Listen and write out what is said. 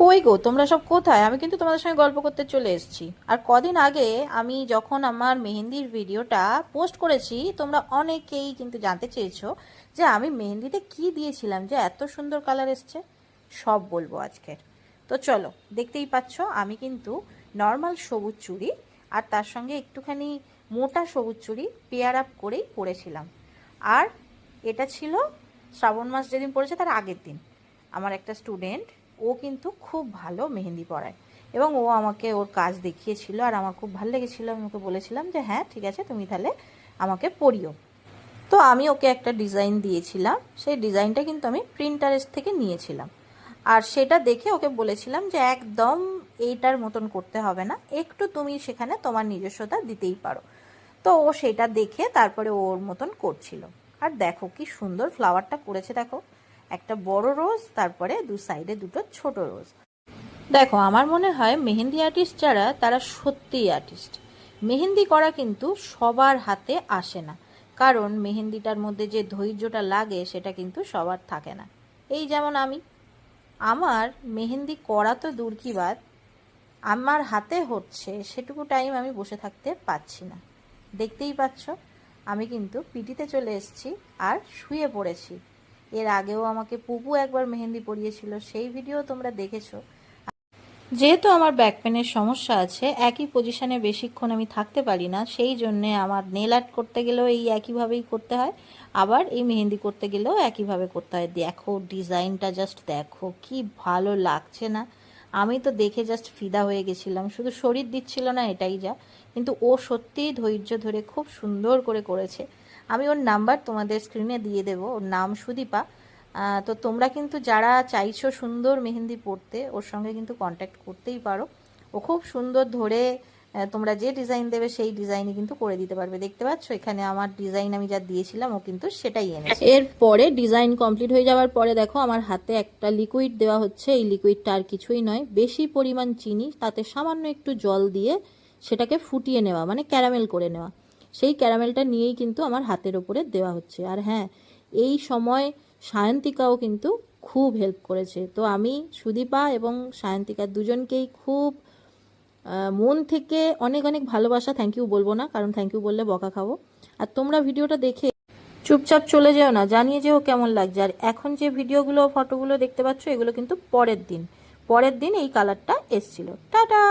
কই গো, তোমরা সব কোথায়? আমি কিন্তু তোমাদের সঙ্গে গল্প করতে চলে এসেছি। আর কদিন আগে আমি যখন আমার মেহেন্দির ভিডিওটা পোস্ট করেছি, তোমরা অনেকেই কিন্তু জানতে চেয়েছো যে আমি মেহেন্দিতে কি দিয়েছিলাম যে এত সুন্দর কালার এসছে। সব বলবো আজকের। তো চলো, দেখতেই পাচ্ছ আমি কিন্তু নর্মাল সবুজ চুড়ি আর তার সঙ্গে একটুখানি মোটা সবুজ চুড়ি পেয়ার আপ করেই পরেছিলাম। আর এটা ছিল শ্রাবণ মাস যেদিন পড়েছে তার আগের দিন। আমার একটা স্টুডেন্ট, ও কিন্তু খুব ভালো মেহেন্দি পড়ায় এবং ও আমাকে ওর কাজ দেখিয়েছিল আর আমার খুব ভালো লেগেছিল। আমি ওকে বলেছিলাম যে হ্যাঁ ঠিক আছে, তুমি তাহলে আমাকে পড়িও। তো আমি ওকে একটা ডিজাইন দিয়েছিলাম, সেই ডিজাইনটা কিন্তু আমি প্রিন্টারেস্ট থেকে নিয়েছিলাম। আর সেটা দেখে ওকে বলেছিলাম যে একদম এইটার মতন করতে হবে না, একটু তুমি সেখানে তোমার নিজস্বতা দিতেই পারো। তো ও সেটা দেখে তারপরে ওর মতন করছিল। আর দেখো কি সুন্দর ফ্লাওয়ারটা করেছে, দেখো একটা বড় রোজ, তারপরে দু সাইডে দুটো ছোট রোজ। দেখো আমার মনে হয় মেহেন্দি আর্টিস্ট যারা, তারা সত্যিই আর্টিস্ট। মেহেন্দি করা কিন্তু সবার হাতে আসে না, কারণ মেহেন্দিটার মধ্যে যে ধৈর্যটা লাগে সেটা কিন্তু সবার থাকে না। এই যেমন আমার মেহেন্দি করা তো দূর কি বাদ, আমার হাতে হচ্ছে সেটুকু টাইম আমি বসে থাকতে পাচ্ছি না। দেখতেই পাচ্ছ আমি কিন্তু পিটিতে চলে এসেছি আর শুয়ে পড়েছি। এর আগেও আমাকে পুপু একবার মেহেন্দি পরিয়েছিল, সেই ভিডিও তোমরা দেখেছো। যেহেতু আমার ব্যাক পেনের সমস্যা আছে, একই পজিশনে বেশিক্ষণ আমি থাকতে পারি না, সেই জন্যে আমার নেল আর্ট করতে গেলেও এই একইভাবেই করতে হয়, আবার এই মেহেন্দি করতে গেলেও একইভাবে করতে হয়। দেখো ডিজাইনটা জাস্ট দেখো কি ভালো লাগছে না? আমি তো দেখে জাস্ট ফিদা হয়ে গেছিলাম, শুধু শরীর দিচ্ছিল না এটাই যা, কিন্তু ও সত্যিই ধৈর্য ধরে খুব সুন্দর করে করেছে। আমি ওর নাম্বার তোমাদের স্ক্রিনে দিয়ে দেবো, ওর নাম সুদীপা। তো তোমরা কিন্তু যারা চাইছো সুন্দর মেহেন্দি পরতে, ওর সঙ্গে কিন্তু কন্ট্যাক্ট করতেই পারো। ও খুব সুন্দর ধরে তোমরা যে ডিজাইন দেবে সেই ডিজাইনই কিন্তু করে দিতে পারবে। দেখতে পাচ্ছ এখানে আমার ডিজাইন আমি যা দিয়েছিলাম ও কিন্তু সেটাই এনেছে। এরপরে ডিজাইন কমপ্লিট হয়ে যাওয়ার পরে দেখো আমার হাতে একটা লিকুইড দেওয়া হচ্ছে। এই লিকুইডটা আর কিছুই নয়, বেশি পরিমাণ চিনি, তাতে সামান্য একটু জল দিয়ে সেটাকে ফুটিয়ে নেওয়া, মানে ক্যারামেল করে নেওয়া। সেই ক্যারামেলটা নিয়েই কিন্তু আমার হাতের ওপরে দেওয়া হচ্ছে। আর হ্যাঁ, এই সময় সায়ন্তিকাও কিন্তু খুব হেল্প করেছে। তো আমি সুদীপা এবং সায়ন্তিকা দুজনকেই খুব মন থেকে অনেক অনেক ভালোবাসা, থ্যাংক ইউ বলবো না, কারণ থ্যাংক ইউ বললে বকা খাবো। আর তোমরা ভিডিওটা দেখে চুপচাপ চলে যেও না, জানিয়ে যেও কেমন লাগছে। আর এখন যে ভিডিওগুলো ফটোগুলো দেখতে পাচ্ছ, এগুলো কিন্তু পরের দিন এই কালারটা এসছিল। টাটা।